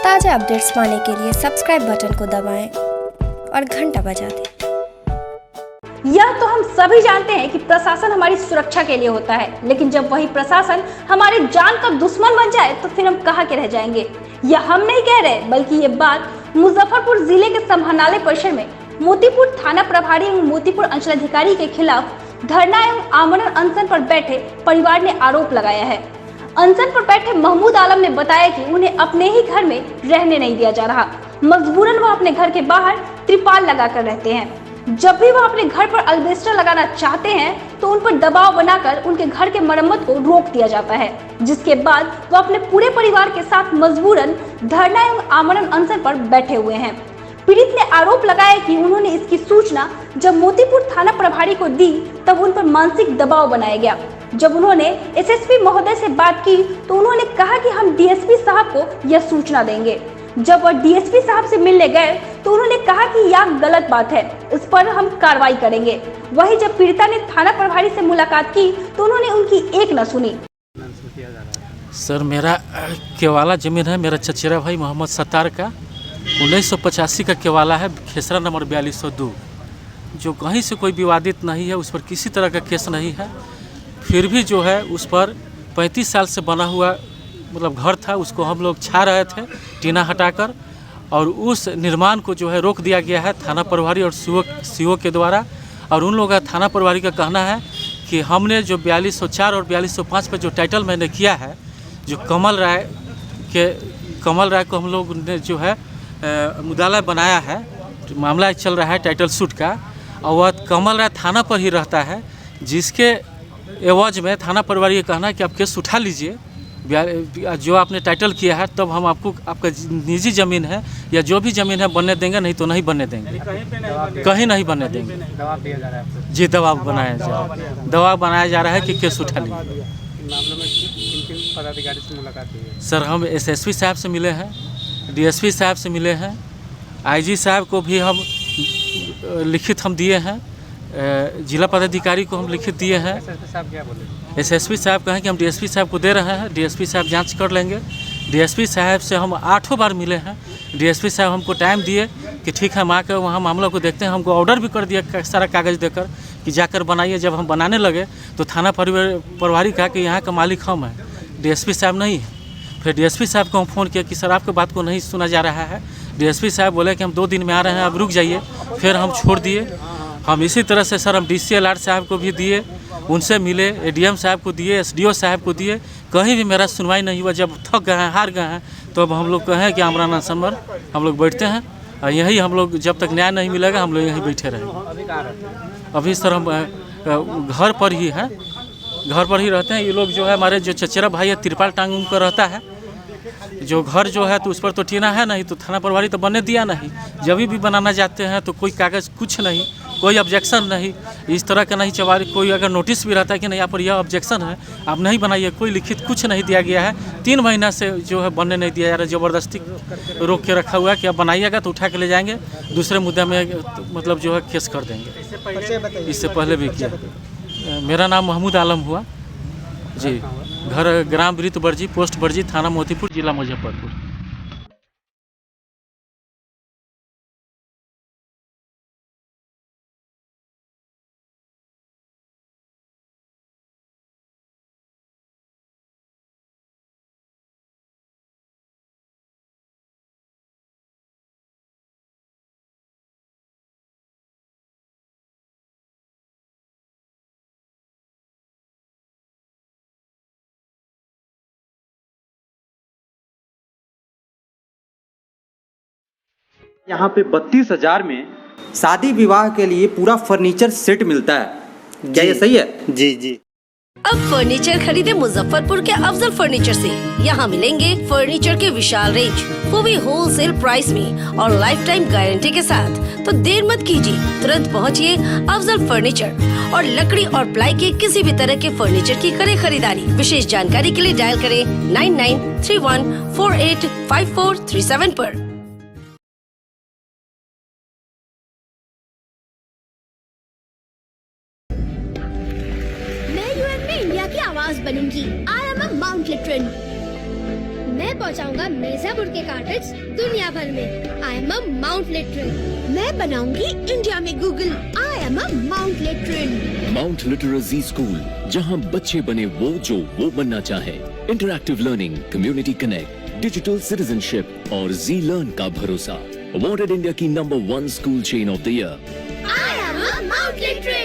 ताज़ा अपडेट्स पाने के लिए सब्सक्राइब बटन को दबाएं और घंटा बजा दें। यह तो हम सभी जानते हैं कि प्रशासन हमारी सुरक्षा के लिए होता है, लेकिन जब वही प्रशासन हमारी जान का दुश्मन बन जाए तो फिर हम कहाँ के रह जाएंगे। यह हम नहीं कह रहे, बल्कि ये बात मुजफ्फरपुर जिले के समाहरणालय परिसर में मोतीपुर थाना प्रभारी एवं मोतीपुर अंचलाधिकारी के खिलाफ धरना एवं आमरण अनशन पर बैठे परिवार ने आरोप लगाया है। अनशन पर बैठे महमूद आलम ने बताया कि उन्हें अपने ही घर में रहने नहीं दिया जा रहा। मजबूरन वह अपने घर के बाहर त्रिपाल लगाकर रहते हैं। जब भी वह अपने घर पर अल्बेस्टर लगाना चाहते हैं तो उन पर दबाव बनाकर उनके घर के मरम्मत को रोक दिया जाता है, जिसके बाद वह अपने पूरे परिवार के साथ मजबूरन धरना एवं आमरण अनशन पर बैठे हुए हैं। पीड़ित ने आरोप लगाया कि उन्होंने इसकी सूचना जब मोतीपुर थाना प्रभारी को दी तब उन पर मानसिक दबाव बनाया गया। जब उन्होंने एसएसपी महोदय से बात की तो उन्होंने कहा कि हम डीएसपी साहब को यह सूचना देंगे। जब वह डीएसपी साहब से मिलने गए तो उन्होंने कहा कि यह गलत बात है, इस पर हम कार्रवाई करेंगे। वहीं जब पीड़िता ने थाना प्रभारी से मुलाकात की तो उन्होंने उनकी एक न सुनी। सर, मेरा केवाला जमीन है, मेरा चचेरा भाई मोहम्मद सत्तार का 1985 का केवाला है, खेसरा नंबर 4202, जो कहीं से कोई विवादित नहीं है, उस पर किसी तरह का केस नहीं है। फिर भी जो है उस पर 35 साल से बना हुआ मतलब घर था, उसको हम लोग छा रहे थे टीना हटाकर, और उस निर्माण को जो है रोक दिया गया है थाना प्रभारी और सीओ के द्वारा। और उन लोगों का थाना प्रभारी का कहना है कि हमने जो 4204 और 4205 पर जो टाइटल मैंने किया है, जो कमल राय को हम लोग ने जो है मुदाला बनाया है, मामला चल रहा है टाइटल सूट का, और वह कमल राय थाना पर ही रहता है, जिसके एवज में थाना प्रभारी ये कहना है कि आप केस उठा लीजिए, जो आपने टाइटल किया है, तब हम आपको आपका निजी ज़मीन है या जो भी ज़मीन है बनने देंगे, नहीं तो नहीं बनने देंगे, कहीं नहीं बनने देंगे। दबाव दिया जा रहा है जी, दबाव बनाया जा रहा है कि केस उठा लीजिए। मामले में किन पदाधिकारी से मुलाकात हुई है? सर, हम एसएसपी साहब से मिले हैं, डीएसपी साहब से मिले हैं, आईजी साहब को भी हम लिखित हम दिए हैं, जिला पदाधिकारी को हम लिखित दिए हैं। एसएसपी साहब क्या बोले? एसएसपी साहब कहें कि हम डीएसपी साहब को दे रहे हैं, डीएसपी साहब जांच कर लेंगे। डीएसपी साहब से हम 8 बार मिले हैं। डीएसपी साहब हमको टाइम दिए कि ठीक है, हम आकर वहाँ मामला को देखते हैं। हमको ऑर्डर भी कर दिया सारा कागज़ देकर कि जाकर बनाइए। जब हम बनाने लगे तो थाना प्रभारी कहा कि यहाँ का मालिक हम हैं, डीएसपी साहब नहीं है। फिर डीएसपी साहब को हम फ़ोन किया कि सर, आपकी बात को नहीं सुना जा रहा है। डीएसपी साहब बोले कि हम 2 दिन में आ रहे हैं, आप रुक जाइए। फिर हम छोड़ दिए। हम इसी तरह से सर हम DCLR साहब को भी दिए, उनसे मिले, एडीएम साहब को दिए, एसडीओ साहब को दिए, कहीं भी मेरा सुनवाई नहीं हुआ। जब थक गए हैं, हार गए हैं, तो अब हम लोग कहें कि आमरण अनशन पर हम लोग बैठते हैं, और यही हम लोग जब तक न्याय नहीं मिलेगा हम लोग यहीं बैठे रहेंगे। अभी सर हम घर पर ही हैं, घर पर ही रहते हैं। ये लोग जो है हमारे जो चचेरा भाई है, तिरपाल टांग उंग कर रहता है। जो घर जो है तो उस पर तो टीना है नहीं, तो थाना प्रभारी तो बनने दिया नहीं। जब भी बनाना जाते हैं तो कोई कागज़ कुछ नहीं, कोई ऑब्जेक्शन नहीं, इस तरह का नहीं चवा। कोई अगर नोटिस भी रहता है कि नहीं, यहाँ पर यह ऑब्जेक्शन है, आप नहीं बनाइए, कोई लिखित कुछ नहीं दिया गया है। 3 महीना से जो है बनने नहीं दिया जा रहा है, ज़बरदस्ती रोक के रखा हुआ है कि अब बनाइएगा तो उठा के ले जाएंगे, दूसरे मुद्दे में मतलब जो है केस कर देंगे। इससे पहले भी किया। मेरा नाम महमूद आलम हुआ जी, घर ग्राम वृत्त बर्जी, पोस्ट बर्जी, थाना मोतीपुर, जिला मुजफ्फरपुर। यहाँ पे 32,000 में शादी विवाह के लिए पूरा फर्नीचर सेट मिलता है। क्या ये सही है? जी जी। अब फर्नीचर खरीदे मुजफ्फरपुर के अफजल फर्नीचर से। यहाँ मिलेंगे फर्नीचर के विशाल रेंज, वो भी होलसेल प्राइस में और लाइफ टाइम गारंटी के साथ। तो देर मत कीजिए, तुरंत पहुँचिए अफजल फर्नीचर और लकड़ी और प्लाई के किसी भी तरह के फर्नीचर की करें खरीदारी। विशेष जानकारी के लिए डायल करें 9931485437 पर। इंडिया की आवाज बनूंगी। I am a Mount Litera. मैं मैं पहुंचाऊंगा मिर्जापुर के कार्टेज दुनिया भर में। I am a Mount Litera. मैं बनाऊंगी इंडिया में Google. I am a Mount Litera. Mount Litera Zee school, जहां बच्चे बने जो वो बनना चाहे। Interactive learning, community connect, digital citizenship और जी लर्न का भरोसा। अवॉर्डेड इंडिया की number 1 school chain of the year. I am a Mount literal.